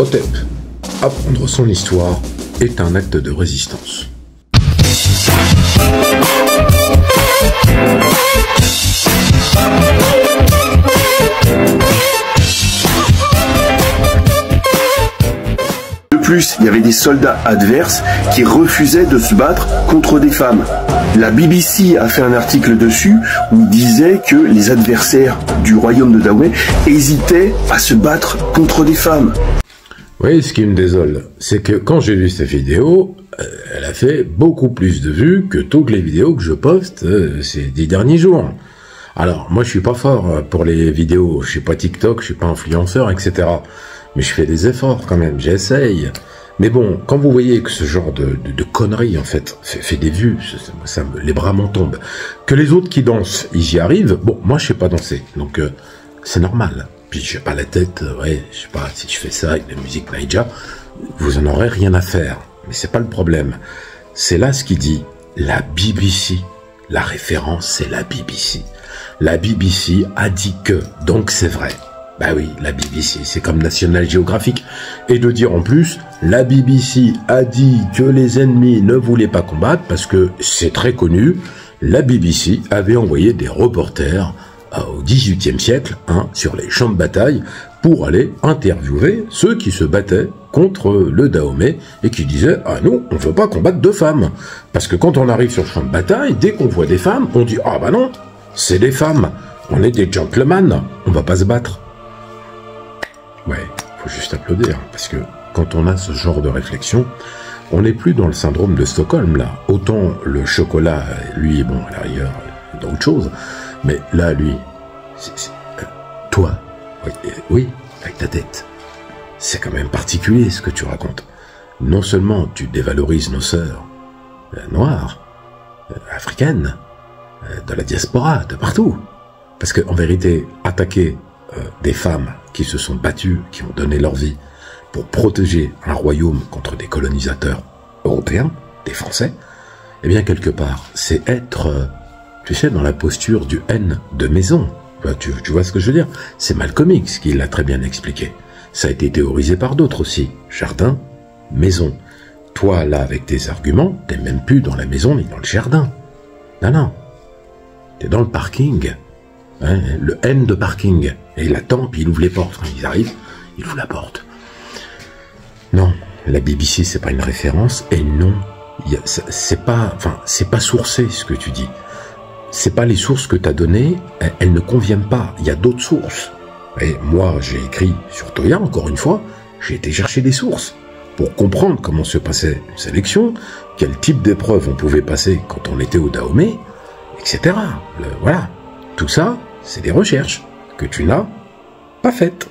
Imhotep. Apprendre son histoire est un acte de résistance. De plus, il y avait des soldats adverses qui refusaient de se battre contre des femmes. La BBC a fait un article dessus où il disait que les adversaires du royaume de Dahomey hésitaient à se battre contre des femmes. Oui, ce qui me désole, c'est que quand j'ai vu cette vidéo, elle a fait beaucoup plus de vues que toutes les vidéos que je poste ces 10 derniers jours. Alors, moi je suis pas fort pour les vidéos, je suis pas TikTok, je suis pas influenceur, etc. Mais je fais des efforts quand même, j'essaye. Mais bon, quand vous voyez que ce genre de conneries, en fait, fait des vues, les bras m'en tombent. Que les autres qui dansent, ils y arrivent, bon, moi je sais pas danser, donc c'est normal. Puis j'ai pas la tête, ouais, je sais pas, si je fais ça avec la musique Naija, vous en aurez rien à faire. Mais c'est pas le problème. C'est là ce qu'il dit, la BBC. La référence, c'est la BBC. La BBC a dit que, donc c'est vrai. Bah oui, la BBC, c'est comme National Geographic. Et de dire en plus, la BBC a dit que les ennemis ne voulaient pas combattre, parce que c'est très connu, la BBC avait envoyé des reporters au XVIIIe siècle, sur les champs de bataille, pour aller interviewer ceux qui se battaient contre le Dahomey et qui disaient « Ah nous, on veut pas combattre de femmes ». Parce que quand on arrive sur le champ de bataille, dès qu'on voit des femmes, on dit « Ah bah non, c'est des femmes, on est des gentlemen, on va pas se battre ». Ouais, faut juste applaudir, parce que quand on a ce genre de réflexion, on n'est plus dans le syndrome de Stockholm, là. Autant le chocolat, lui, bon, à l'arrière, d'autres choses, mais là, lui, toi, oui, avec ta tête, c'est quand même particulier ce que tu racontes. Non seulement tu dévalorises nos sœurs noires, africaines, de la diaspora, de partout, parce qu'en vérité, attaquer des femmes qui se sont battues, qui ont donné leur vie pour protéger un royaume contre des colonisateurs européens, des Français, eh bien quelque part, c'est être, tu sais, dans la posture du haine de maison. Tu vois ce que je veux dire? C'est Malcolm X qui l'a très bien expliqué. Ça a été théorisé par d'autres aussi. Jardin, maison. Toi, là, avec tes arguments, t'es même plus dans la maison, mais dans le jardin. Non, non. T'es dans le parking. Hein, le N de parking. Et il attend, puis il ouvre les portes. Quand ils arrivent, il ouvre la porte. Non, la BBC, c'est pas une référence, et non, c'est pas sourcé ce que tu dis. C'est pas les sources que tu as données, elles ne conviennent pas. Il y a d'autres sources. Et moi, j'ai écrit sur Toya, encore une fois, j'ai été chercher des sources pour comprendre comment se passait une sélection, quel type d'épreuve on pouvait passer quand on était au Dahomey, etc. Voilà. Tout ça, c'est des recherches que tu n'as pas faites.